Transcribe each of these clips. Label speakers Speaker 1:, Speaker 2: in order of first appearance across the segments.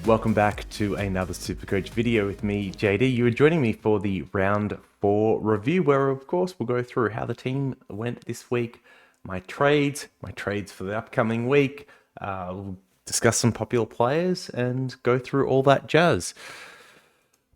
Speaker 1: Welcome back to another SuperCoach video with me, JD. You are joining me for the round 4 review, where of course we'll go through how the team went this week, my trades for the upcoming week. We'll discuss some popular players and go through all that jazz.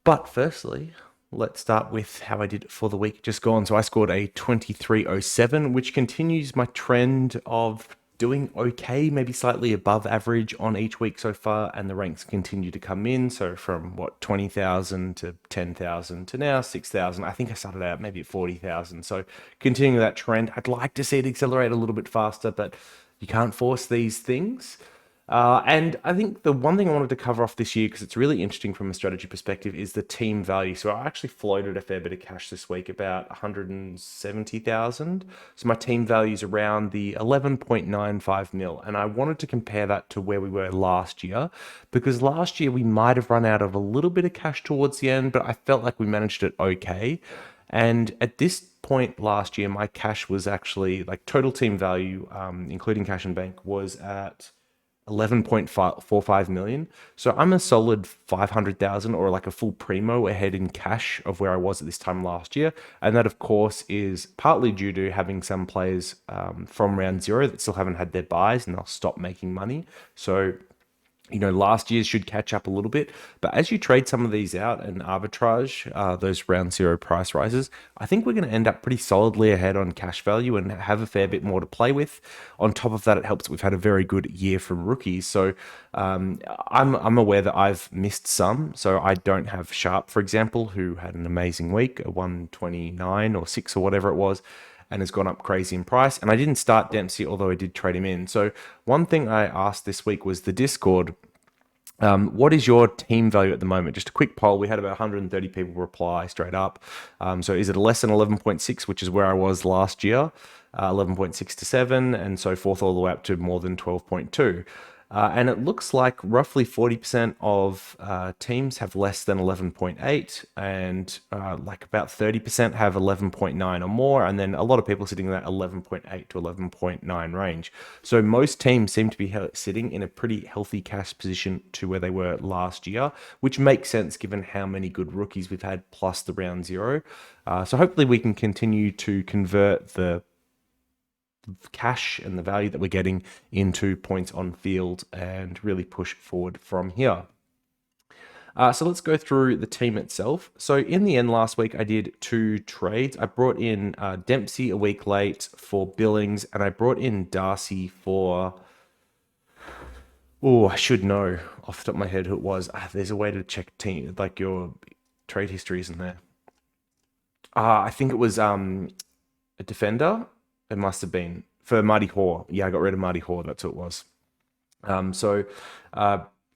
Speaker 1: But firstly, let's start with how I did for the week just gone. So I scored a 23.07, which continues my trend of doing okay, maybe slightly above average on each week so far, and the ranks continue to come in. So from 20,000 to 10,000 to now 6,000. I think I started out maybe at 40,000. So continuing that trend, I'd like to see it accelerate a little bit faster, but you can't force these things. And I think the one thing I wanted to cover off this year, because it's really interesting from a strategy perspective, is the team value. So I actually floated a fair bit of cash this week, about 170,000. So my team value is around the 11.95 mil. And I wanted to compare that to where we were last year, because last year we might have run out of a little bit of cash towards the end, but I felt like we managed it okay. And at this point last year, my cash was actually like total team value, including cash and bank, was at 11.45 million. So I'm a solid 500,000 or like a full primo ahead in cash of where I was at this time last year. And that, of course, is partly due to having some players from round 0 that still haven't had their buys and they'll stop making money. So last year's should catch up a little bit. But as you trade some of these out and arbitrage those round 0 price rises, I think we're going to end up pretty solidly ahead on cash value and have a fair bit more to play with. On top of that, it helps that we've had a very good year from rookies. So I'm aware that I've missed some. So I don't have Sharp, for example, who had an amazing week, a 129 or 6 or whatever it was, and has gone up crazy in price. And I didn't start Dempsey, although I did trade him in. So one thing I asked this week was the Discord, what is your team value at the moment? Just a quick poll. We had about 130 people reply straight up. So is it less than 11.6, which is where I was last year, 11.6 to 7, and so forth, all the way up to more than 12.2. And it looks like roughly 40% of teams have less than 11.8, and like about 30% have 11.9 or more, and then a lot of people sitting in that 11.8 to 11.9 range. So most teams seem to be sitting in a pretty healthy cash position to where they were last year, which makes sense given how many good rookies we've had plus the round 0. So hopefully we can continue to convert the cash and the value that we're getting into points on field and really push forward from here. So let's go through the team itself. So in the end, last week I did 2 trades. I brought in Dempsey a week late for Billings, and I brought in Darcy for... Oh, I should know off the top of my head who it was. There's a way to check team, like your trade history, isn't there? I think it was a defender. It must have been for Marty Hoare. Yeah, I got rid of Marty Hoare. That's what it was.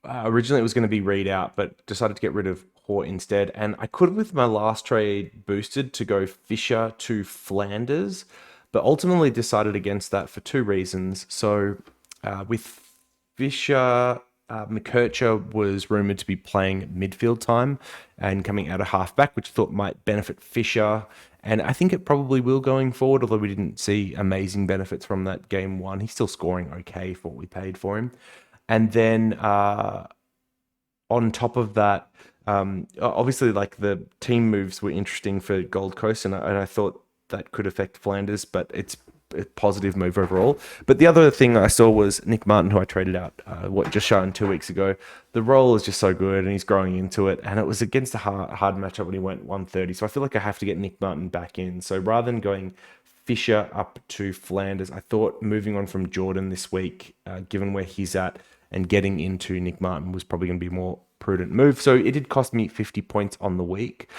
Speaker 1: Originally it was going to be read out, but decided to get rid of Hoare instead. And I could have, with my last trade, boosted to go Fisher to Flanders, but ultimately decided against that for 2 reasons. So with Fisher, McKercher was rumoured to be playing midfield time and coming out of halfback, which I thought might benefit Fisher. And I think it probably will going forward, although we didn't see amazing benefits from that game 1. He's still scoring okay for what we paid for him. And then on top of that, obviously, like the team moves were interesting for Gold Coast, and I thought that could affect Flanders, but it's a positive move overall. But the other thing I saw was Nick Martin, who I traded out just shown 2 weeks ago. The role is just so good, and he's growing into it. And it was against a hard matchup when he went 130. So I feel like I have to get Nick Martin back in. So rather than going Fisher up to Flanders, I thought moving on from Jordan this week, given where he's at, and getting into Nick Martin was probably going to be a more prudent move. So it did cost me 50 points on the week,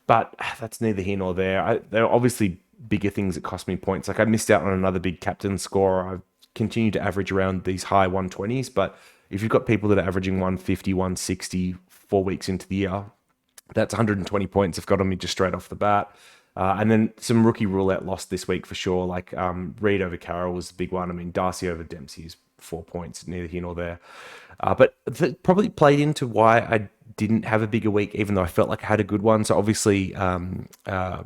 Speaker 1: but that's neither here nor there. There are obviously bigger things that cost me points. Like I missed out on another big captain score. I've continued to average around these high 120s, but if you've got people that are averaging 150, 160 4 weeks into the year, that's 120 points have got on me just straight off the bat. And then some rookie roulette lost this week for sure. Like Reed over Carroll was the big one. I mean, Darcy over Dempsey is 4 points, neither here nor there. But that probably played into why I didn't have a bigger week, even though I felt like I had a good one. So obviously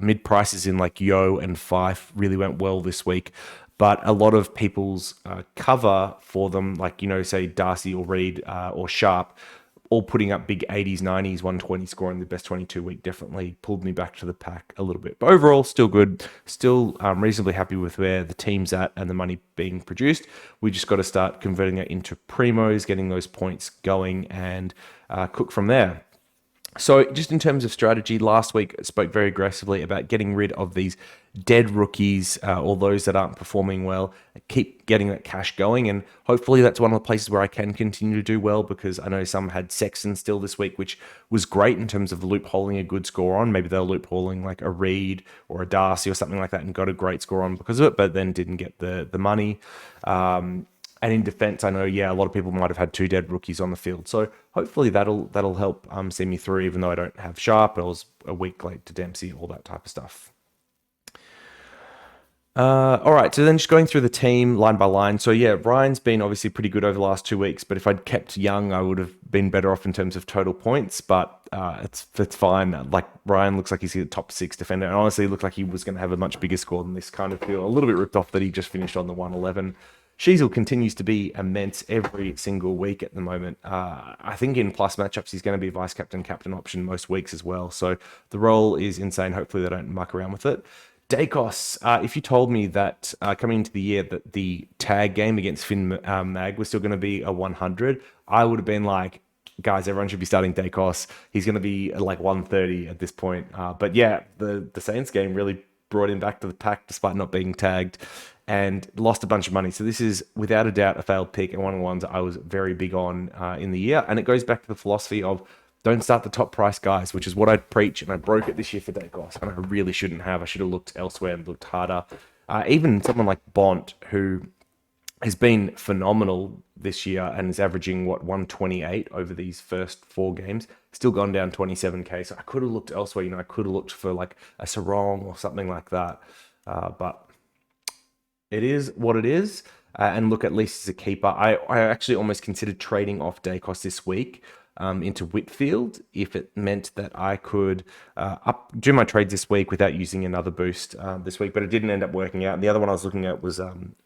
Speaker 1: mid prices in like Yo and Fife really went well this week. But a lot of people's cover for them, like, you know, say Darcy or Reed or Sharp, all putting up big 80s, 90s, 120 scoring the best 22 week definitely pulled me back to the pack a little bit. But overall, still good. Still reasonably happy with where the team's at and the money being produced. We just got to start converting it into primos, getting those points going, and cook from there. So just in terms of strategy, last week I spoke very aggressively about getting rid of these dead rookies or those that aren't performing well, keep getting that cash going. And hopefully that's one of the places where I can continue to do well, because I know some had Sexton still this week, which was great in terms of loopholing a good score on. Maybe they're loopholing like a Reed or a Darcy or something like that and got a great score on because of it, but then didn't get the money. And in defense, I know, a lot of people might have had 2 dead rookies on the field. So hopefully that'll help see me through, even though I don't have Sharp. I was a week late to Dempsey, all that type of stuff. All right, so then just going through the team line by line. So Ryan's been obviously pretty good over the last 2 weeks, but if I'd kept Young, I would have been better off in terms of total points, but it's fine. Like, Ryan looks like he's the top 6 defender, and honestly, it looked like he was going to have a much bigger score than this. Kind of feel a little bit ripped off that he just finished on the 111. Sheasel continues to be immense every single week at the moment. I think in plus matchups, he's going to be vice captain option most weeks as well. So the role is insane. Hopefully they don't muck around with it. Dacos, if you told me that coming into the year that the tag game against Finn Mag was still going to be a 100, I would have been like, guys, everyone should be starting Dacos. He's going to be like 130 at this point. But the Saints game really brought him back to the pack despite not being tagged, and lost a bunch of money. So this is without a doubt a failed pick, and one of the ones I was very big on in the year. And it goes back to the philosophy of don't start the top price guys, which is what I'd preach, and I broke it this year for Dacos, and I really shouldn't have. I should have looked elsewhere and looked harder. Even someone like Bont, who has been phenomenal this year and is averaging 128 over these first 4 games, still gone down 27k. So I could have looked elsewhere. I could have looked for like a Sarong or something like that, but it is what it is. And look, at least as a keeper, I actually almost considered trading off Dacos this week into Whitfield if it meant that I could do my trades this week without using another boost this week, but it didn't end up working out. And the other one I was looking at was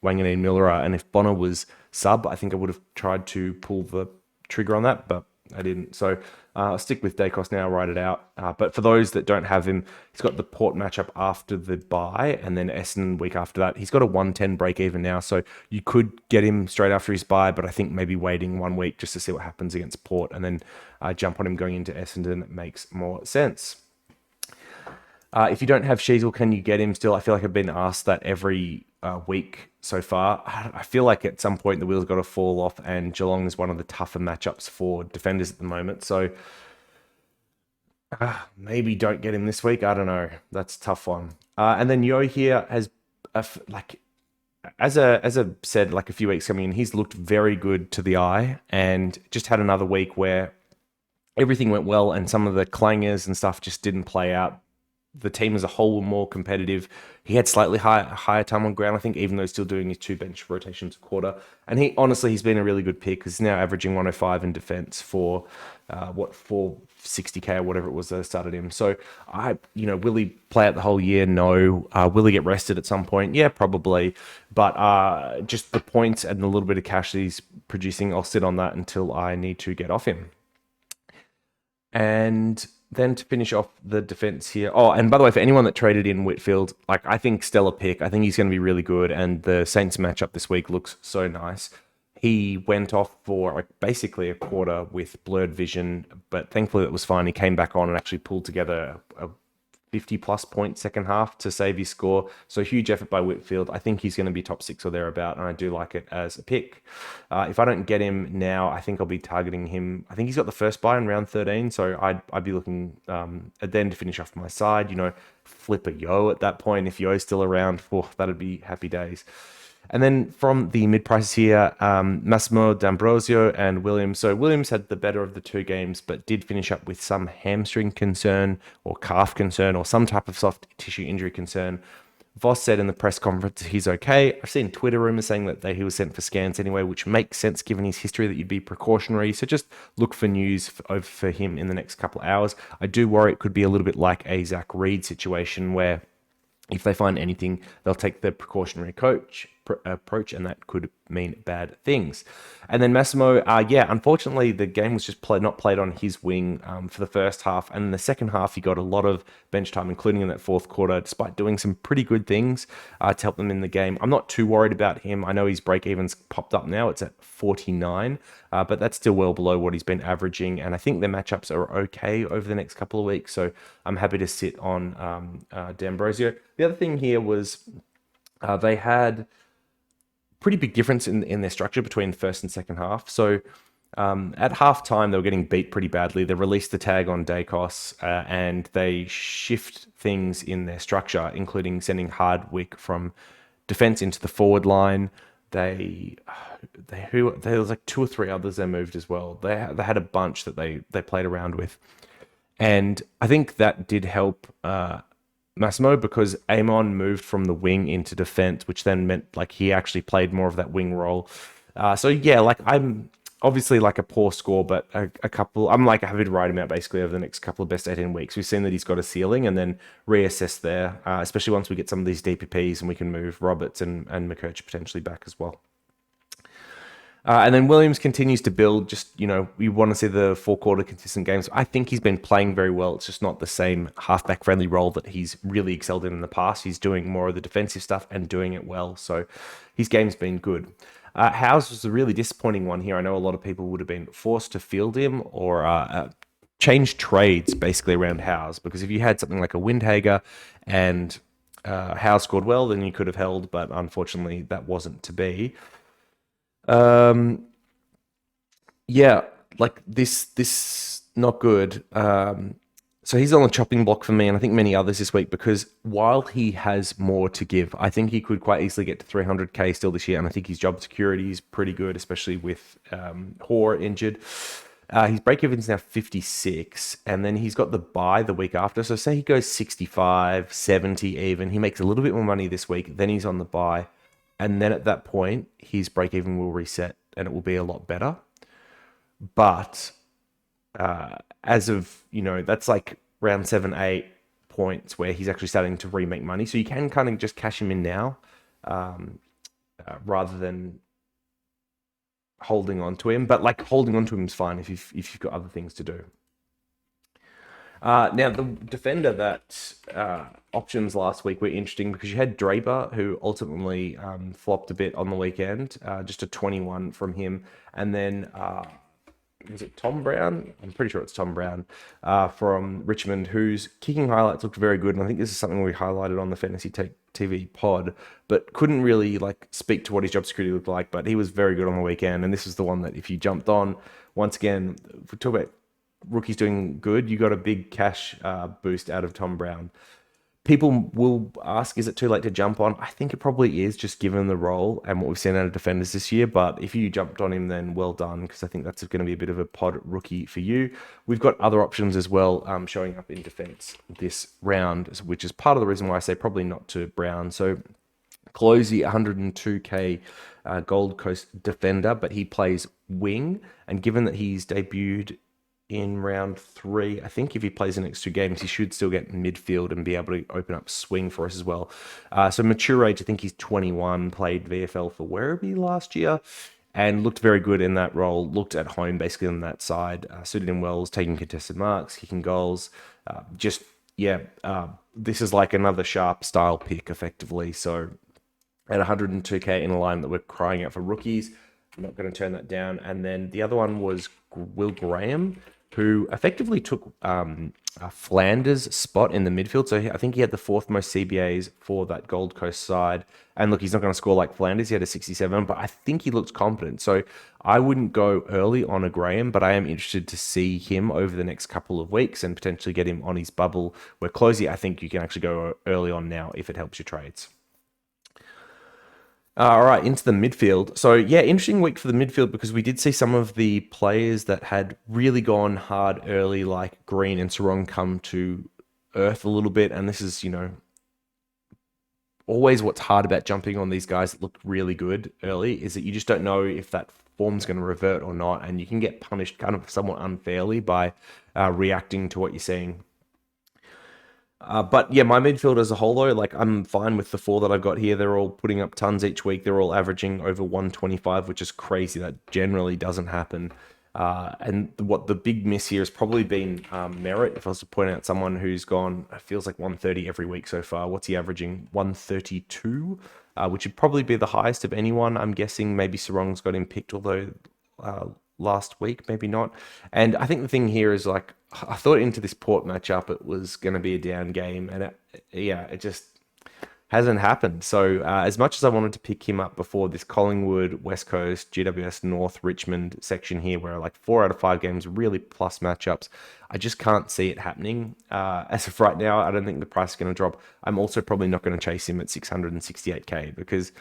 Speaker 1: Wanganeen Miller, and if Bonner was sub, I think I would have tried to pull the trigger on that, but I didn't. So I'll stick with Dacos now, write it out. But for those that don't have him, he's got the Port matchup after the bye, and then Essendon week after that. He's got a 110 break even now, so you could get him straight after his bye, but I think maybe waiting 1 week just to see what happens against Port, and then jump on him going into Essendon makes more sense. If you don't have Sheasel, can you get him still? I feel like I've been asked that every week so far. I feel like at some point the wheels got to fall off, and Geelong is one of the tougher matchups for defenders at the moment. So maybe don't get him this week. I don't know. That's a tough one. And then Yo here has, as I said like a few weeks coming in, he's looked very good to the eye, and just had another week where everything went well and some of the clangers and stuff just didn't play out. The team as a whole were more competitive. He had slightly higher time on ground, I think, even though he's still doing his 2 bench rotations a quarter. And he's been a really good pick, because he's now averaging 105 in defense for 460k or whatever it was that I started him. So will he play out the whole year? No. Will he get rested at some point? Yeah, probably. But just the points and the little bit of cash that he's producing, I'll sit on that until I need to get off him. And then to finish off the defense here. Oh, and by the way, for anyone that traded in Whitfield, I think stellar pick. I think he's going to be really good. And the Saints matchup this week looks so nice. He went off for basically a quarter with blurred vision, but thankfully it was fine. He came back on and actually pulled together a 50-plus point second half to save his score. So huge effort by Whitfield. I think he's going to be top 6 or thereabout, and I do like it as a pick. If I don't get him now, I think I'll be targeting him. I think he's got the first buy in round 13, so I'd be looking at then to finish off my side. Flip a Yo at that point. If Yo's still around, that'd be happy days. And then from the mid-prices here, Massimo D'Ambrosio and Williams. So Williams had the better of the 2 games, but did finish up with some hamstring concern or calf concern or some type of soft tissue injury concern. Voss said in the press conference he's okay. I've seen Twitter rumors saying that he was sent for scans anyway, which makes sense given his history that you'd be precautionary. So just look for news for him in the next couple of hours. I do worry it could be a little bit like a Zach Reed situation where if they find anything, they'll take the precautionary approach, and that could mean bad things. And then Massimo, unfortunately, the game was just not played on his wing for the first half, and in the second half, he got a lot of bench time, including in that fourth quarter, despite doing some pretty good things to help them in the game. I'm not too worried about him. I know his break even's popped up now; it's at 49, but that's still well below what he's been averaging, and I think their matchups are okay over the next couple of weeks. So I'm happy to sit on D'Ambrosio. The other thing here was they had pretty big difference in their structure between the first and second half. So at halftime, they were getting beat pretty badly. They released the tag on Dacos and they shift things in their structure, including sending Hardwick from defense into the forward line. There was like 2 or 3 others they moved as well. They had a bunch that they played around with. And I think that did help Massimo, because Amon moved from the wing into defense, which then meant like he actually played more of that wing role. I'm obviously like a poor score, but I'm like happy to ride him out basically over the next couple of best 18 weeks. We've seen that he's got a ceiling, and then reassess there, especially once we get some of these DPPs and we can move Roberts and McCurch potentially back as well. And then Williams continues to build. Just, we want to see the 4-quarter consistent games. I think he's been playing very well. It's just not the same halfback friendly role that he's really excelled in the past. He's doing more of the defensive stuff and doing it well. So his game's been good. Howes was a really disappointing one here. I know a lot of people would have been forced to field him or change trades basically around Howes, because if you had something like a Windhager and Howes scored well, then you could have held, but unfortunately that wasn't to be. This not good. So he's on the chopping block for me, and I think many others this week, because while he has more to give, I think he could quite easily get to 300k still this year, and I think his job security is pretty good, especially with Hoare injured. His break-even's now 56, and then he's got the bye the week after. So say he goes 65, 70 even. He makes a little bit more money this week, then he's on the bye. And then at that point, his break-even will reset and it will be a lot better. But as of, that's like round 7, 8 points where he's actually starting to remake money. So you can kind of just cash him in now rather than holding on to him. But like holding on to him is fine if you've got other things to do. Now, the defender that options last week were interesting, because you had Draper, who ultimately flopped a bit on the weekend, just a 21 from him. And then, was it Tom Brown? I'm pretty sure it's Tom Brown from Richmond, whose kicking highlights looked very good. And I think this is something we highlighted on the Fantasy TV pod, but couldn't really speak to what his job security looked like. But he was very good on the weekend. And this is the one that if you jumped on, once again, if we talk about rookies doing good, you got a big cash boost out of Tom Brown. People will ask, is it too late to jump on? I think it probably is, just given the role and what we've seen out of defenders this year. But if you jumped on him, then well done, because I think that's going to be a bit of a pod rookie for you. We've got other options as well showing up in defense this round, which is part of the reason why I say probably not to Brown. So Closey, 102k Gold Coast defender, but he plays wing. And given that he's debuted in round 3, I think if he plays the next 2 games, he should still get midfield and be able to open up swing for us as well. So mature age, I think he's 21, played VFL for Werribee last year, and looked very good in that role. Looked at home basically on that side, suited him well, taking contested marks, kicking goals. This is like another sharp style pick effectively. So at 102k in a line that we're crying out for rookies, I'm not going to turn that down. And then the other one was Will Graham, who effectively took Flanders' spot in the midfield. So I think he had the 4th most CBAs for that Gold Coast side. And look, he's not going to score like Flanders. He had a 67, but I think he looks competent. So I wouldn't go early on a Graham, but I am interested to see him over the next couple of weeks and potentially get him on his bubble. Where Closey, I think you can actually go early on now if it helps your trades. All right, into the midfield. So yeah, interesting week for the midfield, because we did see some of the players that had really gone hard early, like Green and Sarong, come to earth a little bit. And this is, always what's hard about jumping on these guys that look really good early, is that you just don't know if that form's going to revert or not. And you can get punished kind of somewhat unfairly by reacting to what you're seeing. But yeah, my midfield as a whole, though, like I'm fine with the four that I've got here. They're all putting up tons each week. They're all averaging over 125, which is crazy. That generally doesn't happen. And what the big miss here has probably been Merritt. If I was to point out someone who's gone, it feels like 130 every week so far. What's he averaging? 132, which would probably be the highest of anyone. I'm guessing maybe Sarong's got him picked, although uh, last week, maybe not. And I think the thing here is like, I thought into this Port matchup it was going to be a down game, and it just hasn't happened. So as much as I wanted to pick him up before this Collingwood, West Coast, GWS North, Richmond section here, where like 4 out of 5 games really plus matchups, I just can't see it happening. As of right now, I don't think the price is going to drop. I'm also probably not going to chase him at 668k because,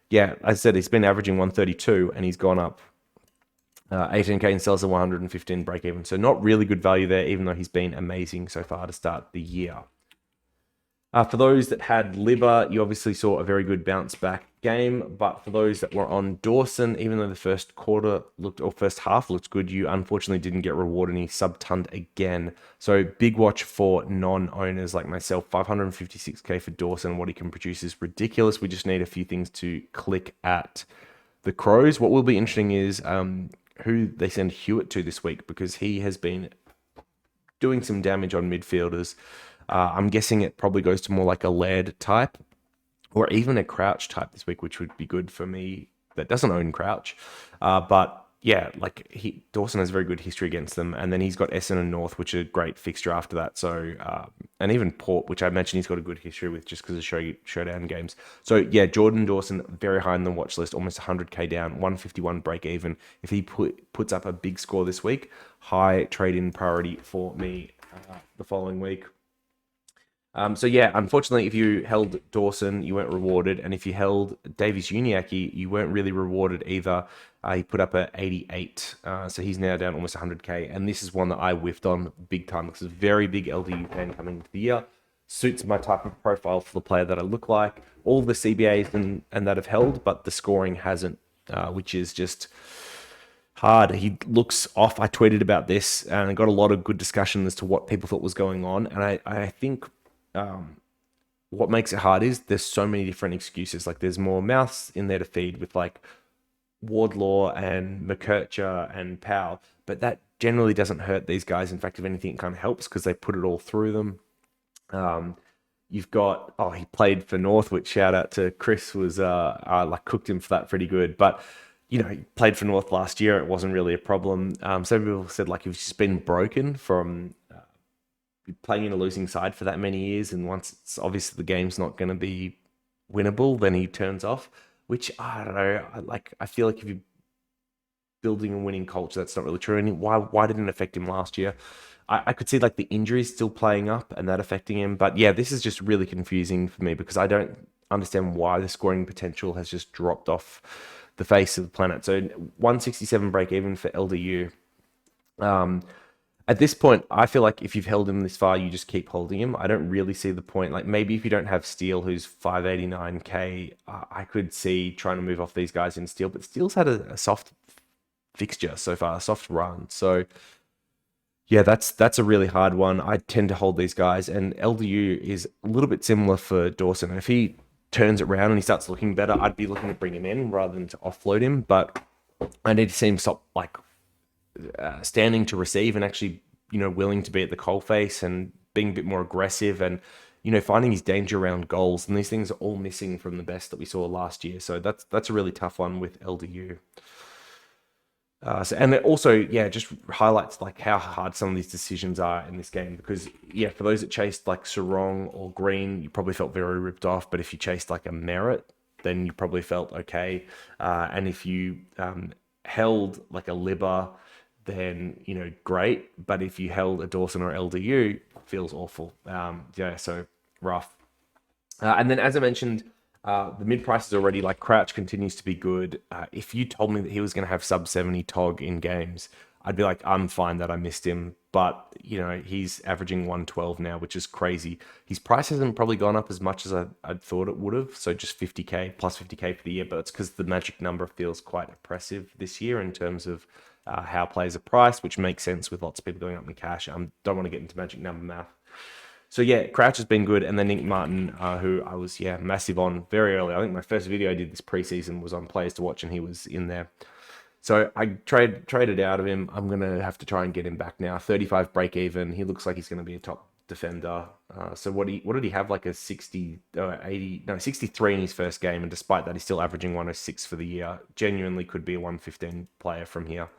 Speaker 1: yeah, as I said, he's been averaging 132 and he's gone up 18k in sales at 115 break even. So not really good value there, even though he's been amazing so far to start the year. For those that had Libba, you obviously saw a very good bounce back game. But for those that were on Dawson, even though the first half looked good, you unfortunately didn't get rewarded and he sub-tunned again. So big watch for non-owners like myself. 556k for Dawson. What he can produce is ridiculous. We just need a few things to click at the Crows. What will be interesting is who they send Hewitt to this week, because he has been doing some damage on midfielders. I'm guessing it probably goes to more like a Laird type or even a Crouch type this week, which would be good for me that doesn't own Crouch. But yeah, like Dawson has a very good history against them. And then he's got Essendon and North, which are a great fixture after that. So, and even Port, which I mentioned he's got a good history with just because of showdown games. So yeah, Jordan Dawson, very high on the watch list, almost 100k down, 151 break even. If he puts up a big score this week, high trade-in priority for me the following week. So yeah, unfortunately, if you held Dawson, you weren't rewarded, and if you held Davies Uniacke, you weren't really rewarded either. He put up at 88, so he's now down almost 100k, and this is one that I whiffed on big time because it's a very big LDU fan coming into the year. Suits my type of profile for the player that I look like. All the CBAs and that have held, but the scoring hasn't, which is just hard. He looks off. I tweeted about this, and I got a lot of good discussion as to what people thought was going on, and I think what makes it hard is there's so many different excuses. Like there's more mouths in there to feed with like Wardlaw and McKercher and Powell, but that generally doesn't hurt these guys. In fact, if anything, it kind of helps because they put it all through them. You've got, he played for North, which shout out to Chris, was like cooked him for that pretty good. But you know, he played for North last year. It wasn't really a problem. Some people said like he's just been broken from playing in a losing side for that many years, and once it's obviously the game's not going to be winnable, then he turns off, which I don't know. I feel like if you're building a winning culture, that's not really true. And why didn't it affect him last year? I could see like the injuries still playing up and that affecting him, but yeah, this is just really confusing for me because I don't understand why the scoring potential has just dropped off the face of the planet. So 167 break even for LDU. At this point, I feel like if you've held him this far, you just keep holding him. I don't really see the point. Like maybe if you don't have Steele, who's 589k, I could see trying to move off these guys in Steele. But Steele's had a soft fixture so far, a soft run. So yeah, that's a really hard one. I tend to hold these guys, and LDU is a little bit similar for Dawson. If he turns it around and he starts looking better, I'd be looking to bring him in rather than to offload him. But I need to see him stop like standing to receive and actually, willing to be at the coalface and being a bit more aggressive and, finding his danger around goals. And these things are all missing from the best that we saw last year. So that's a really tough one with LDU. And it also, just highlights like how hard some of these decisions are in this game because, for those that chased like Sarong or Green, you probably felt very ripped off. But if you chased like a Merritt, then you probably felt okay. And if you held like a Libba, then, great. But if you held a Dawson or LDU, it feels awful. So rough. And then, as I mentioned, the mid price is already like Crouch continues to be good. If you told me that he was going to have sub 70 TOG in games, I'd be like, I'm fine that I missed him. But, he's averaging 112 now, which is crazy. His price hasn't probably gone up as much as I'd thought it would have. So just 50k, plus 50k for the year. But it's because the magic number feels quite oppressive this year in terms of how players are priced, which makes sense with lots of people going up in cash. I don't want to get into magic number math So yeah, Crouch has been good, and then Nick Martin, who I was massive on very early. I think my first video I did this preseason was on players to watch, and he was in there. So I traded out of him. I'm gonna have to try and get him back now. 35 break even. He looks like he's gonna be a top defender. So what did he have, like a 60, 80, no 63 in his first game, and despite that, he's still averaging 106 for the year. Genuinely could be a 115 player from here.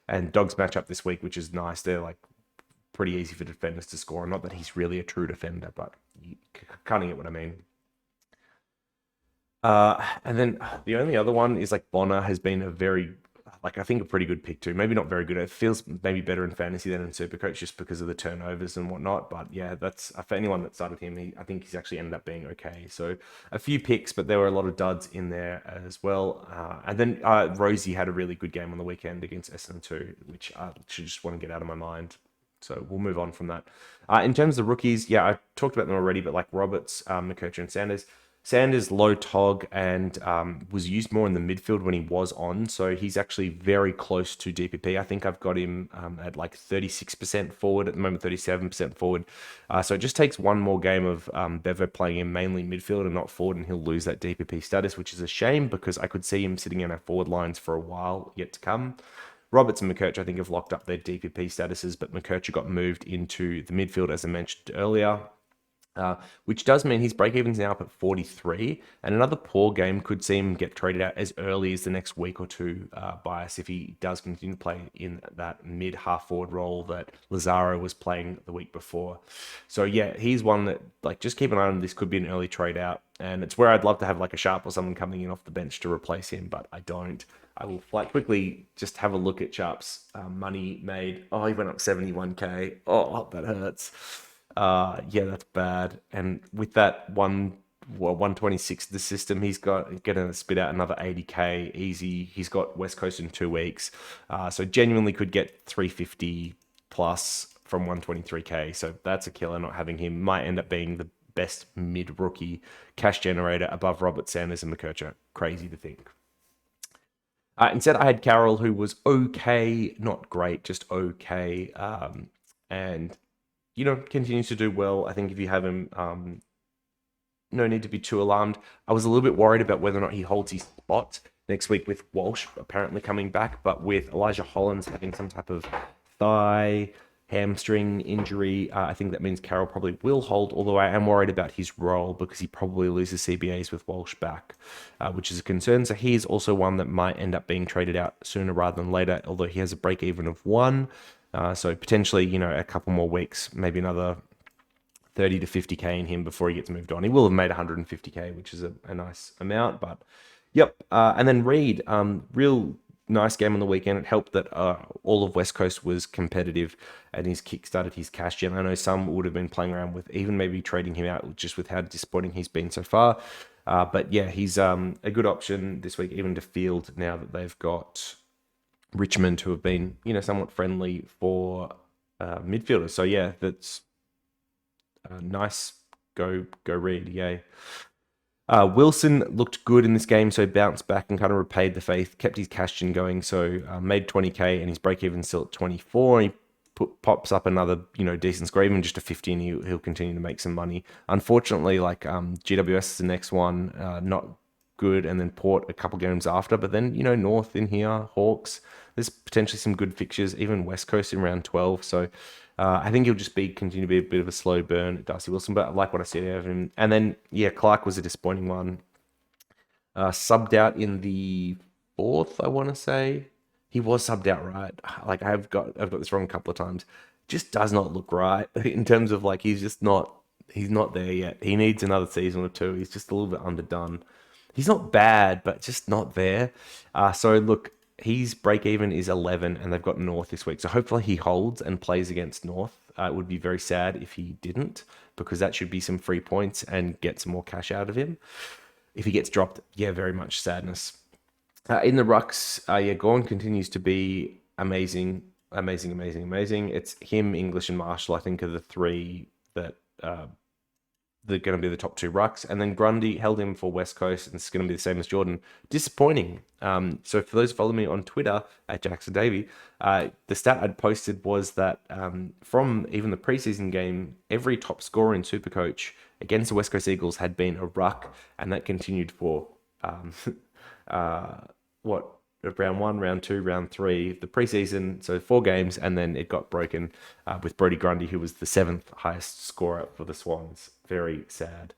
Speaker 1: And Dogs match up this week, which is nice. They're like pretty easy for defenders to score. Not that he's really a true defender, but you kind of get what I mean. And then the only other one is like Bonner has been a very, like, I think a pretty good pick too. Maybe not very good. It feels maybe better in fantasy than in SuperCoach just because of the turnovers and whatnot. But yeah, that's for anyone that started him. I think he's actually ended up being okay. So a few picks, but there were a lot of duds in there as well. And then Rosie had a really good game on the weekend against Essendon, which I should just want to get out of my mind. So we'll move on from that. In terms of rookies, yeah, I talked about them already, but like Roberts, McKercher, and Sanders. Sanders low tog and was used more in the midfield when he was on, so he's actually very close to DPP. I think I've got him at like 36% forward at the moment, 37% forward. So it just takes one more game of Bevo playing him mainly midfield and not forward, and he'll lose that DPP status, which is a shame because I could see him sitting in our forward lines for a while yet to come. Roberts and McKercher, I think, have locked up their DPP statuses, but McKercher got moved into the midfield, as I mentioned earlier. Which does mean his break-even's now up at 43, and another poor game could see him get traded out as early as the next week or two by us if he does continue to play in that mid-half-forward role that Lazaro was playing the week before. So yeah, he's one that, like, just keep an eye on. This could be an early trade out, and it's where I'd love to have like a Sharp or someone coming in off the bench to replace him, but I don't. I will quickly just have a look at Sharp's money made. Oh, he went up 71k. Oh, that hurts. Yeah, that's bad. And with that 126 the system, he's gonna spit out another 80k easy. He's got West Coast in 2 weeks, so genuinely could get 350 plus from 123k. So that's a killer. Not having him might end up being the best mid rookie cash generator above Robert Sanders and McKercher. Crazy to think. Instead, I had Carroll, who was okay, not great, just okay, and continues to do well. I think if you have him, no need to be too alarmed. I was a little bit worried about whether or not he holds his spot next week with Walsh apparently coming back, but with Elijah Hollands having some type of thigh, hamstring injury, I think that means Carroll probably will hold, although I am worried about his role because he probably loses CBAs with Walsh back, which is a concern. So he is also one that might end up being traded out sooner rather than later, although he has a break even of 1. So potentially, a couple more weeks, maybe another 30 to 50k in him before he gets moved on. He will have made 150k, which is a nice amount, but yep. And then Reed, real nice game on the weekend. It helped that all of West Coast was competitive and he's kickstarted his cash gen. I know some would have been playing around with even maybe trading him out just with how disappointing he's been so far. But yeah, he's a good option this week, even to field now that they've got Richmond, who have been, somewhat friendly for midfielders. So yeah, that's nice. Go Reed, yay. Wilson looked good in this game, so bounced back and kind of repaid the faith, kept his cash gen going, so made 20k and his break even still at 24. He pops up another, decent score, even just a 50, and he'll continue to make some money. Unfortunately, like GWS is the next one, not good, and then Port a couple games after, but then North in here, Hawks, there's potentially some good fixtures, even West Coast in round 12. So I think he'll just continue to be a bit of a slow burn, Darcy Wilson, but I like what I see out of him. And then Clark was a disappointing one. Subbed out in the 4th, I want to say. He was subbed out, right? Like I've got this wrong a couple of times. Just does not look right in terms of like he's not there yet. He needs another season or two. He's just a little bit underdone. He's not bad, but just not there. So look, his break even is 11, and they've got North this week. So hopefully he holds and plays against North. It would be very sad if he didn't, because that should be some free points and get some more cash out of him. If he gets dropped, very much sadness. In the Rucks, Gorn continues to be amazing. It's him, English, and Marshall, I think, are the three that they're going to be the top two rucks. And then Grundy held him for West Coast, and it's going to be the same as Jordan. Disappointing. So for those who follow me on Twitter at Jackson Davey, the stat I'd posted was that from even the preseason game, every top scorer in SuperCoach against the West Coast Eagles had been a ruck, and that continued for what, round one, round two, round three, the preseason, so 4 games, and then it got broken with Brodie Grundy, who was the 7th highest scorer for the Swans. Very sad.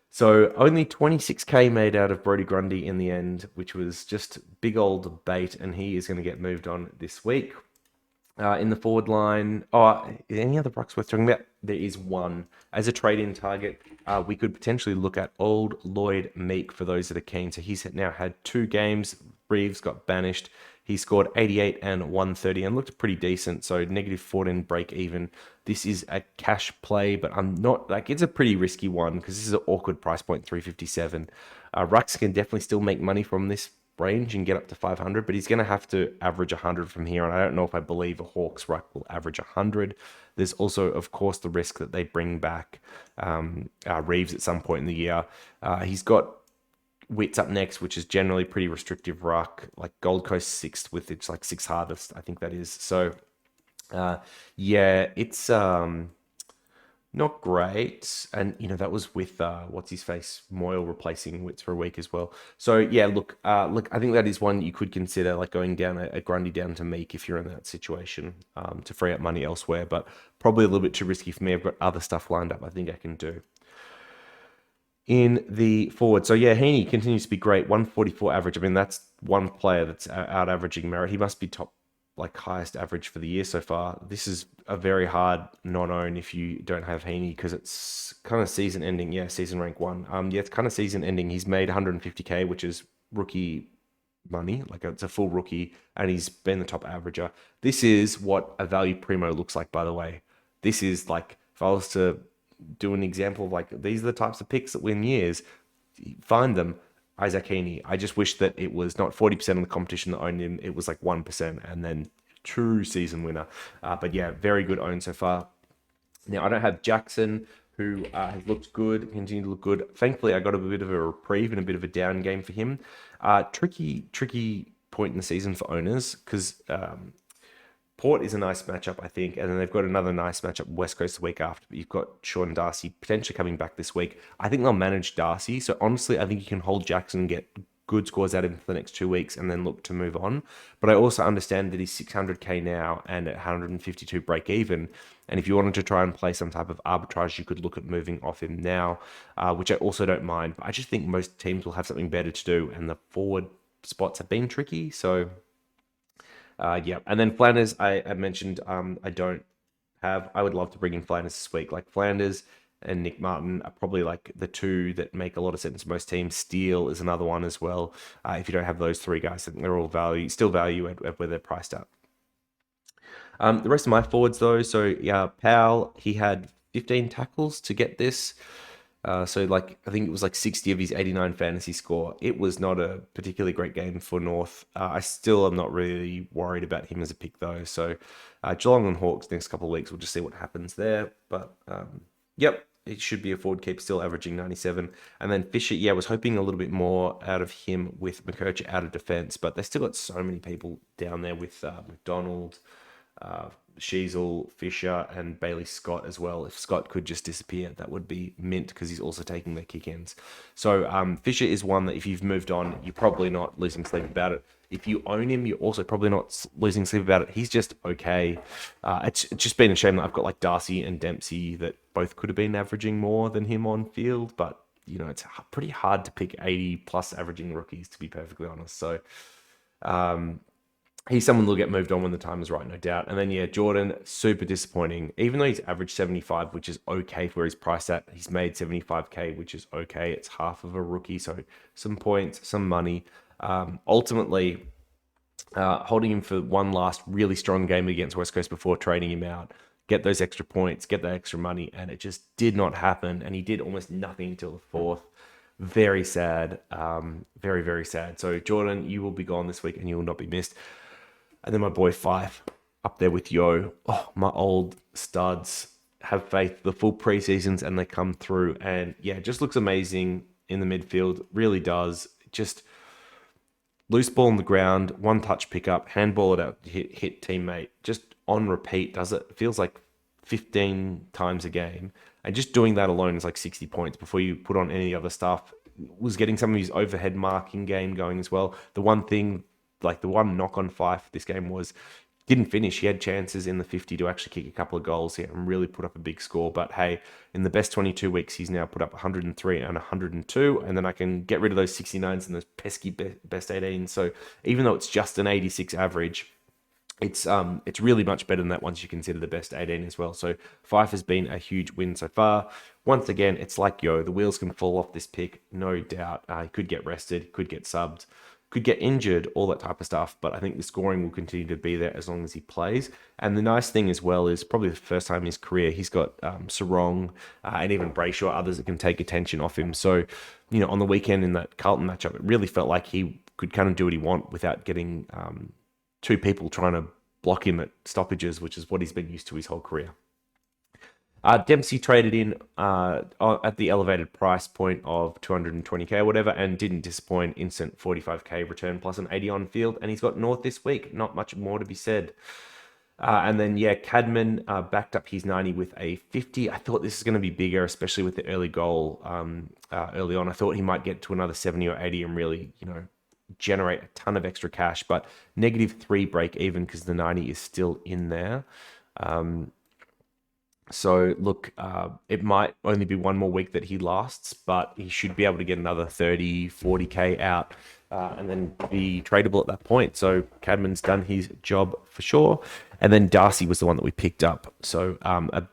Speaker 1: So only 26k made out of Brodie Grundy in the end, which was just big old bait, and he is going to get moved on this week. In the forward line, is any other Rucks worth talking about? There is one. As a trade-in target, we could potentially look at old Lloyd Meek for those that are keen. So he's now had 2 games. Reeves got banished. He scored 88 and 130 and looked pretty decent. So -14 break even. This is a cash play, but I'm not like, it's a pretty risky one because this is an awkward price point, 357. Rucks can definitely still make money from this range and get up to 500, but he's going to have to average 100 from here, and I don't know if I believe a Hawks ruck will average 100. There's also, of course, the risk that they bring back Reeves at some point in the year. He's got Wits up next, which is generally pretty restrictive ruck, like Gold Coast 6th with its like 6th hardest, I think that is. So yeah, it's not great. And, that was with, what's his face, Moyle replacing Wits for a week as well. So, yeah, look, I think that is one you could consider, like going down a Grundy down to Meek if you're in that situation, to free up money elsewhere. But probably a little bit too risky for me. I've got other stuff lined up I think I can do. In the forward, so yeah, Heaney continues to be great, 144 average. I mean, that's one player that's out averaging Merritt. He must be top, like highest average for the year so far. This is a very hard non-own if you don't have Heaney because it's kind of season ending. Yeah, season rank 1. Yeah, it's kind of season ending. He's made 150k, which is rookie money, like it's a full rookie, and he's been the top averager. This is what a value primo looks like, by the way. This is like, if I was to do an example of like, these are the types of picks that win years, find them. Isaac Heaney. I just wish that it was not 40% of the competition that owned him. It was like 1%, and then true season winner. But yeah, very good own so far. Now, I don't have Jackson, who has looked good, continued to look good. Thankfully, I got a bit of a reprieve and a bit of a down game for him. Tricky point in the season for owners because Port is a nice matchup, I think, and then they've got another nice matchup West Coast the week after. But you've got Sean Darcy potentially coming back this week. I think they'll manage Darcy. So honestly, I think you can hold Jackson and get good scores out of him for the next 2 weeks and then look to move on. But I also understand that he's 600k now and at 152 break even. And if you wanted to try and play some type of arbitrage, you could look at moving off him now, which I also don't mind. But I just think most teams will have something better to do, and the forward spots have been tricky. So yeah, and then Flanders, I mentioned, I don't have. I would love to bring in Flanders this week. Like Flanders and Nick Martin are probably like the two that make a lot of sense to most teams. Steele is another one as well. If you don't have those 3 guys, I think they're all still value at where they're priced at. The rest of my forwards though, so yeah, Powell, he had 15 tackles to get this. So like, I think it was like 60 of his 89 fantasy score. It was not a particularly great game for North. I still am not really worried about him as a pick though. So Geelong and Hawks next couple of weeks, we'll just see what happens there. But yep, it should be a forward keep, still averaging 97. And then Fisher, yeah, was hoping a little bit more out of him with McCurch out of defense, but they still got so many people down there with McDonald, Sheasel, Fisher, and Bailey Scott as well. If Scott could just disappear, that would be mint because he's also taking their kick-ins. So Fisher is one that if you've moved on, you're probably not losing sleep about it. If you own him, you're also probably not losing sleep about it. He's just okay. It's just been a shame that I've got like Darcy and Dempsey that both could have been averaging more than him on field, but it's pretty hard to pick 80 plus averaging rookies, to be perfectly honest. So he's someone that'll get moved on when the time is right, no doubt. And then, yeah, Jordan, super disappointing. Even though he's averaged 75, which is okay for where he's priced at, he's made 75k, which is okay. It's half of a rookie, so some points, some money. Ultimately, holding him for one last really strong game against West Coast before trading him out, get those extra points, get that extra money, and it just did not happen. And he did almost nothing until the 4th. Very sad. Very, very sad. So, Jordan, you will be gone this week and you will not be missed. And then my boy Fife up there with Yo. Oh, my old studs. have faith. The full preseasons and they come through, and yeah, it just looks amazing in the midfield. Really does. Just loose ball on the ground, one touch pickup, handball it out, hit teammate, just on repeat. Does it? Feels like 15 times a game, and just doing that alone is like 60 points before you put on any other stuff. Was getting some of his overhead marking game going as well. The one thing, like the one knock on Fife this game was didn't finish. He had chances in the 50 to actually kick a couple of goals here and really put up a big score. But hey, in the best 22 weeks, he's now put up 103 and 102. And then I can get rid of those 69s and those pesky best 18s. So even though it's just an 86 average, it's really much better than that once you consider the best 18 as well. So Fife has been a huge win so far. Once again, it's like, the wheels can fall off this pick, no doubt. He could get rested, could get subbed, could get injured, all that type of stuff. But I think the scoring will continue to be there as long as he plays. And the nice thing as well is probably the first time in his career, he's got Sarong and even Brayshaw, others that can take attention off him. So, on the weekend in that Carlton matchup, it really felt like he could kind of do what he want without getting two people trying to block him at stoppages, which is what he's been used to his whole career. Dempsey traded in at the elevated price point of 220k or whatever, and didn't disappoint. Instant 45k return plus an 80 on field, and he's got North this week. Not much more to be said. And then, Cadman backed up his 90 with a 50. I thought this is going to be bigger, especially with the early goal early on. I thought he might get to another 70 or 80 and really, generate a ton of extra cash, but -3 break even because the 90 is still in there. So look, it might only be one more week that he lasts, but he should be able to get another 30, 40k out and then be tradable at that point. So Cadman's done his job for sure. And then Darcy was the one that we picked up. So a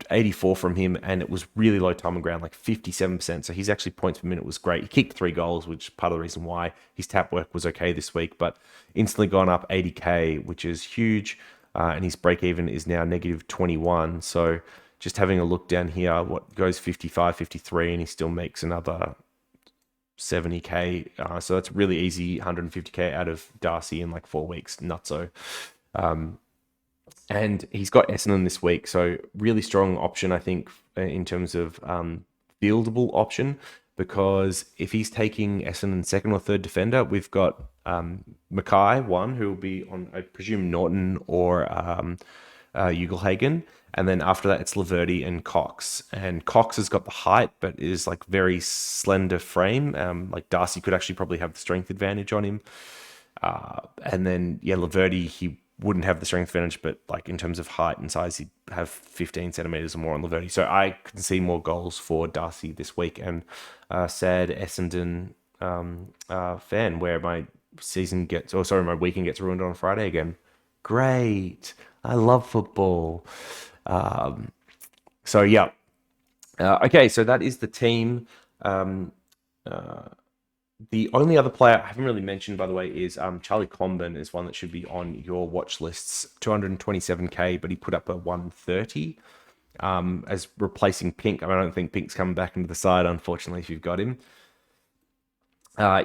Speaker 1: 84 from him, and it was really low time on ground, like 57%. So his actually points per minute was great. He kicked 3 goals, which is part of the reason why his tap work was okay this week, but instantly gone up 80k, which is huge. And his break even is now -21. So just having a look down here, what goes 55, 53, and he still makes another 70k. So that's really easy, 150k out of Darcy in like 4 weeks. Nutso. And he's got Essendon this week, so really strong option, I think, in terms of fieldable option, because if he's taking Essendon second or third defender, we've got Mackay, one, who will be on, I presume, Norton or Ugelhagen, and then after that, it's Laverty and Cox. And Cox has got the height, but is like very slender frame. Like Darcy could actually probably have the strength advantage on him. And then, Laverty, he wouldn't have the strength advantage, but like in terms of height and size, he'd have 15 centimeters or more on Laverty. So I can see more goals for Darcy this week. And sad Essendon fan, where my my weekend gets ruined on Friday again. Great. I love football. Okay, so that is the team. The only other player I haven't really mentioned, by the way, is Charlie Comben is one that should be on your watch lists. 227k, but he put up a 130 as replacing Pink. I don't think Pink's coming back into the side, unfortunately, if you've got him.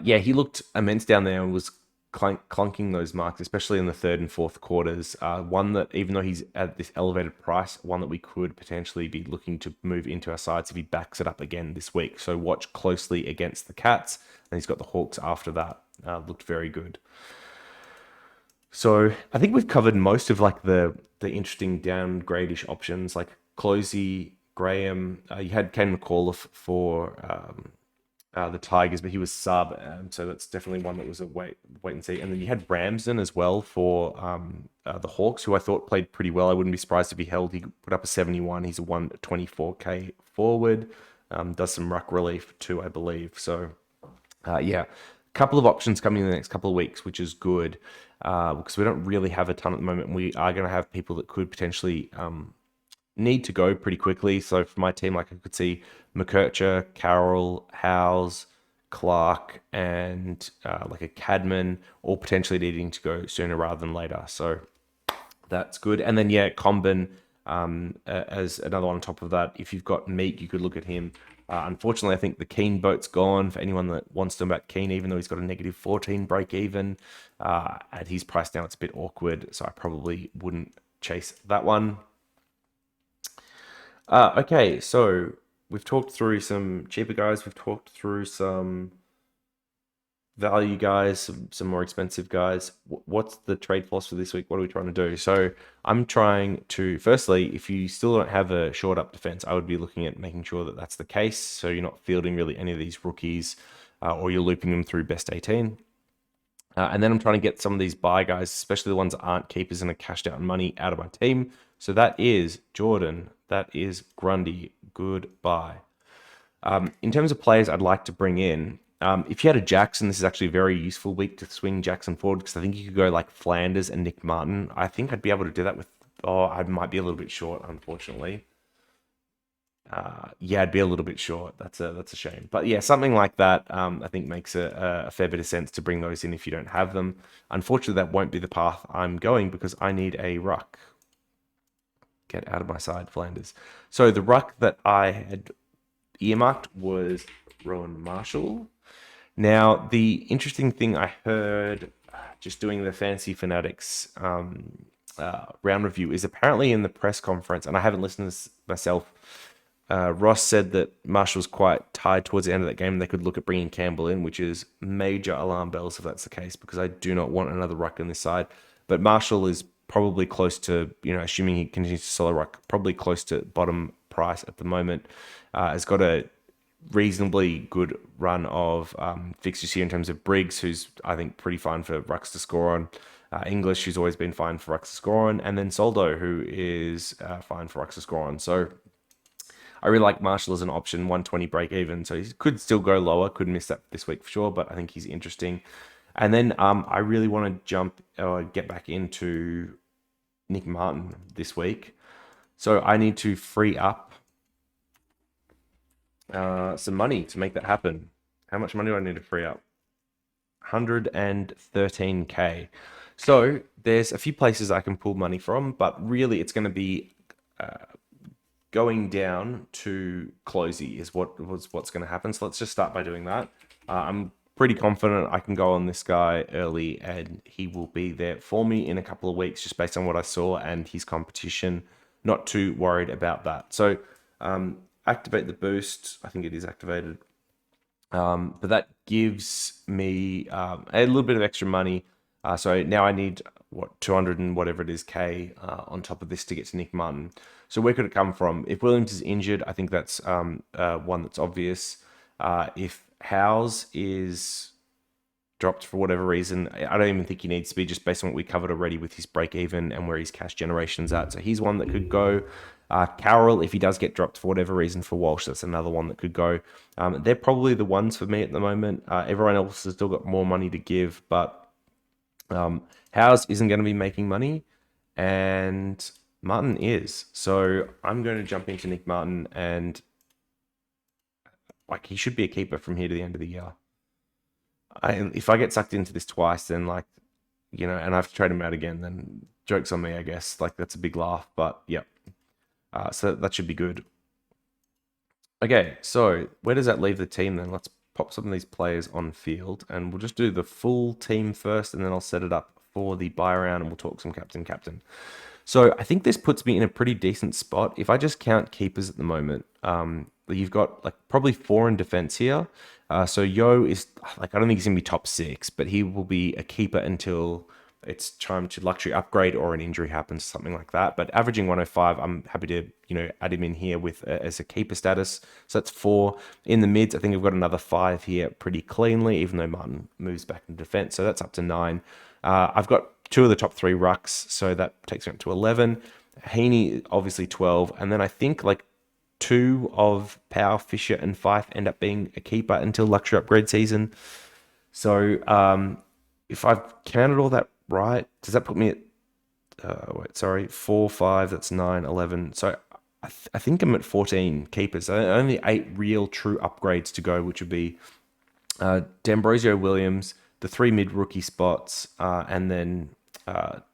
Speaker 1: He looked immense down there and was clunking those marks, especially in the third and fourth quarters. One that, even though he's at this elevated price, one that we could potentially be looking to move into our sides if he backs it up again this week. So watch closely against the Cats, and he's got the Hawks after that. Looked very good. So I think we've covered most of like the interesting downgrade-ish options, like Closey, Graham. You had Kane McAuliffe for the Tigers, but he was sub, so that's definitely one that was a wait and see. And then you had Ramsden as well for the Hawks, who I thought played pretty well. I wouldn't be surprised if he held. He put up a 71. He's a 124k forward. Does some ruck relief too, I believe. So a couple of options coming in the next couple of weeks, which is good because we don't really have a ton at the moment. We are going to have people that could potentially need to go pretty quickly. So for my team, like I could see McKercher, Carroll, Howes, Clark, and like a Cadman, all potentially needing to go sooner rather than later. So that's good. And then Comben as another one on top of that. If you've got Meek, you could look at him. Unfortunately, I think the Keane boat's gone for anyone that wants to know about Keane, even though he's got a -14 break even. At his price now, it's a bit awkward, so I probably wouldn't chase that one. Okay, so we've talked through some cheaper guys. We've talked through some value guys, some more expensive guys. What's the trade philosophy this week? What are we trying to do? So I'm trying to, firstly, if you still don't have a short up defense, I would be looking at making sure that that's the case. So you're not fielding really any of these rookies, or you're looping them through best 18. And then I'm trying to get some of these buy guys, especially the ones that aren't keepers and are cashed out money, out of my team. So that is Jordan. That is Grundy. Goodbye. In terms of players I'd like to bring in, if you had a Jackson, this is actually a very useful week to swing Jackson forward because I think you could go like Flanders and Nick Martin. I think I'd be able to do that with. Oh, I might be a little bit short, unfortunately. Yeah, I'd be a little bit short. That's a shame. But yeah, something like that, I think makes a fair bit of sense to bring those in if you don't have them. Unfortunately, that won't be the path I'm going because I need a ruck. Get out of my side, Flanders. So the ruck that I had earmarked was Rowan Marshall. Now, the interesting thing I heard just doing the Fantasy Fanatics round review is apparently in the press conference, and I haven't listened to this myself. Ross said that Marshall was quite tired towards the end of that game. And they could look at bringing Campbell in, which is major alarm bells if that's the case, because I do not want another ruck on this side. But Marshall is probably close to, assuming he continues to solo ruck, probably close to bottom price at the moment. Has got a reasonably good run of fixtures here in terms of Briggs, who's I think pretty fine for Rucks to score on. English, who's always been fine for Rucks to score on, and then Soldo, who is fine for Rucks to score on. So I really like Marshall as an option, 120 break even. So he could still go lower, could miss that this week for sure, but I think he's interesting. And then I really want to jump or get back into Nick Martin this week. So I need to free up some money to make that happen. How much money do I need to free up? 113k. So there's a few places I can pull money from, but really it's going to be going down to Closey is what's going to happen. So let's just start by doing that. I'm pretty confident I can go on this guy early and he will be there for me in a couple of weeks just based on what I saw and his competition. Not too worried about that. So activate the boost. I think it is activated. But that gives me a little bit of extra money. So now I need 200 and whatever it is K on top of this to get to Nick Martin. So where could it come from? If Williams is injured, I think that's one that's obvious. If Howes is dropped for whatever reason, I don't even think he needs to be, just based on what we covered already with his break even and where his cash generation's at. So he's one that could go. Carroll, if he does get dropped for whatever reason for Walsh, that's another one that could go. They're probably the ones for me at the moment. Everyone else has still got more money to give, but Howes isn't going to be making money, and Martin is. So I'm going to jump into Nick Martin, and like he should be a keeper from here to the end of the year. If I get sucked into this twice, then and I have to trade him out again, then joke's on me, I guess. Like that's a big laugh, but yep. So that should be good. Okay, so where does that leave the team then? Let's pop some of these players on field, and we'll just do the full team first, and then I'll set it up for the buy round, and we'll talk some captain. So I think this puts me in a pretty decent spot. If I just count keepers at the moment, you've got like probably 4 in defense here. So Yo is like, I don't think he's gonna be top 6, but he will be a keeper until it's time to luxury upgrade or an injury happens, something like that. But averaging 105, I'm happy to add him in here with as a keeper status. So that's 4 in the mids. I think I've got another 5 here pretty cleanly, even though Martin moves back into defense. So that's up to 9. I've got 2 of the top 3 rucks, so that takes me up to 11. Heaney obviously 12, and then I think like 2 of Power, Fisher, and Fife end up being a keeper until luxury upgrade season. So if I've counted all that right, does that put me at 4, 5, that's 9, 11. So I think I'm at 14 keepers. Only 8 real true upgrades to go, which would be D'Ambrosio, Williams, the 3 mid rookie spots, and then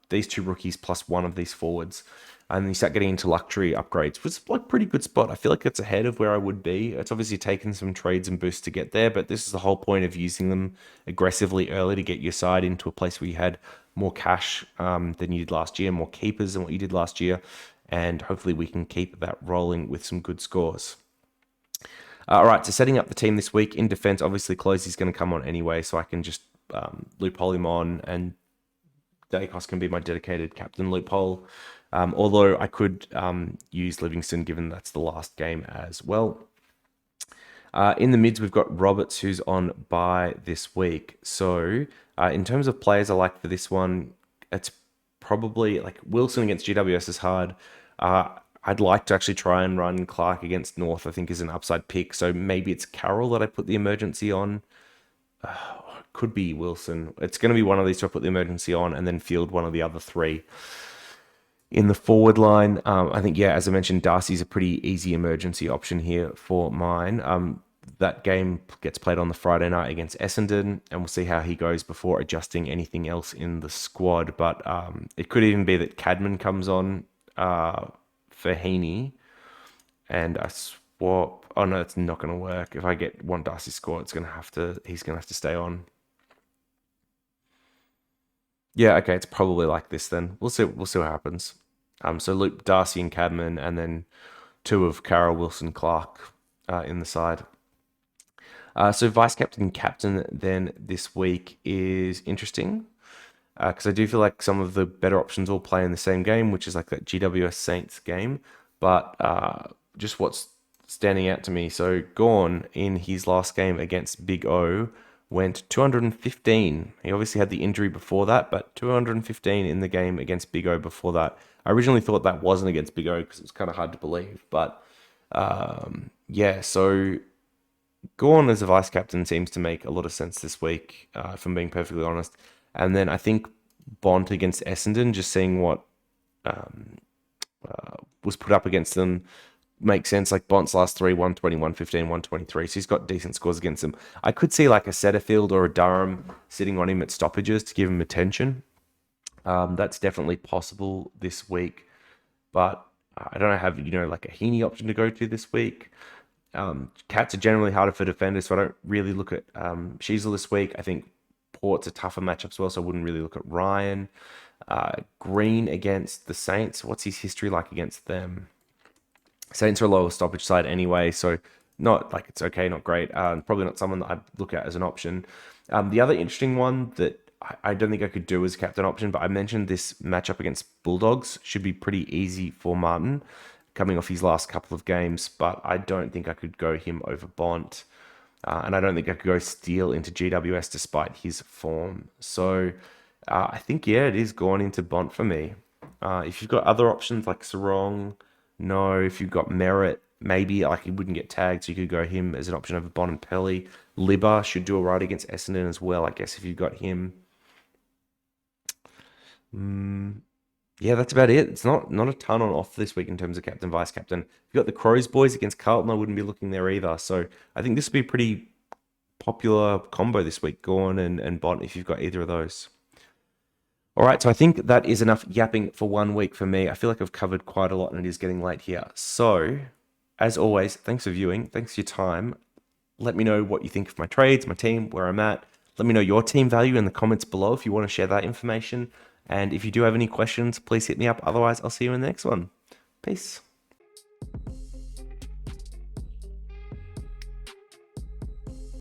Speaker 1: these 2 rookies plus 1 of these forwards. And then you start getting into luxury upgrades, which is like pretty good spot. I feel like it's ahead of where I would be. It's obviously taken some trades and boosts to get there, but this is the whole point of using them aggressively early to get your side into a place where you had more cash than you did last year, more keepers than what you did last year. and hopefully we can keep that rolling with some good scores. All right, so setting up the team this week in defense, obviously Closey's going to come on anyway, so I can just loophole him on, and Dacos can be my dedicated captain loophole. Although I could use Livingston, given that's the last game as well. In the mids, we've got Roberts, who's on bye this week. So in terms of players I like for this one, it's probably like Wilson against GWS is hard. I'd like to actually try and run Clark against North, I think is an upside pick. So maybe it's Carroll that I put the emergency on. Could be Wilson. It's going to be one of these two I put the emergency on, and then field one of the other three. In the forward line, I think, yeah, as I mentioned, Darcy's a pretty easy emergency option here for mine. That game gets played on the Friday night against Essendon, and we'll see how he goes before adjusting anything else in the squad. But it could even be that Cadman comes on for Heaney, and I swap. Oh no, it's not going to work. If I want Darcy's score, he's going to have to stay on. Yeah, okay, it's probably like this then. We'll see what happens. So Luke, Darcy, and Cadman, and then two of Carroll, Wilson, Clark in the side. So vice captain and captain then this week is interesting because I do feel like some of the better options all play in the same game, which is like that GWS Saints game. But just what's standing out to me, so Gawn in his last game against Big O went 215. He obviously had the injury before that, but 215 in the game against Big O before that. I originally thought that wasn't against Big O because it was kind of hard to believe. But yeah, so Gawn as a vice captain seems to make a lot of sense this week, if I'm being perfectly honest. And then I think Bont against Essendon, just seeing what was put up against them, makes sense. Like Bont's last three, 120, 115, 123. So he's got decent scores against them. I could see like a Setterfield or a Durham sitting on him at stoppages to give him attention. That's definitely possible this week. But I don't have, like a Heaney option to go to this week. Cats are generally harder for defenders, so I don't really look at Sheasel this week. I think Port's a tougher matchup as well, so I wouldn't really look at Ryan. Green against the Saints. What's his history like against them? Saints are a lower stoppage side anyway, so not like it's okay, not great. Probably not someone that I'd look at as an option. The other interesting one that I don't think I could do as a captain option, but I mentioned this matchup against Bulldogs should be pretty easy for Martin, coming off his last couple of games, but I don't think I could go him over Bont. And I don't think I could go Steele into GWS despite his form. So I think, yeah, it is going into Bont for me. If you've got other options like Sarong, no. If you've got Merritt, maybe like he wouldn't get tagged, so you could go him as an option over Bont and Pelly. Libba should do all right against Essendon as well, I guess, if you've got him. Yeah, that's about it. It's not a ton on off this week in terms of captain, vice captain. You've got the Crows boys against Carlton. I wouldn't be looking there either. So I think this would be a pretty popular combo this week, Gawn and Bont, if you've got either of those. All right, so I think that is enough yapping for 1 week for me. I feel like I've covered quite a lot and it is getting late here. So, as always, thanks for viewing. Thanks for your time. Let me know what you think of my trades, my team, where I'm at. Let me know your team value in the comments below if you want to share that information. And if you do have any questions, please hit me up. Otherwise, I'll see you in the next one. Peace.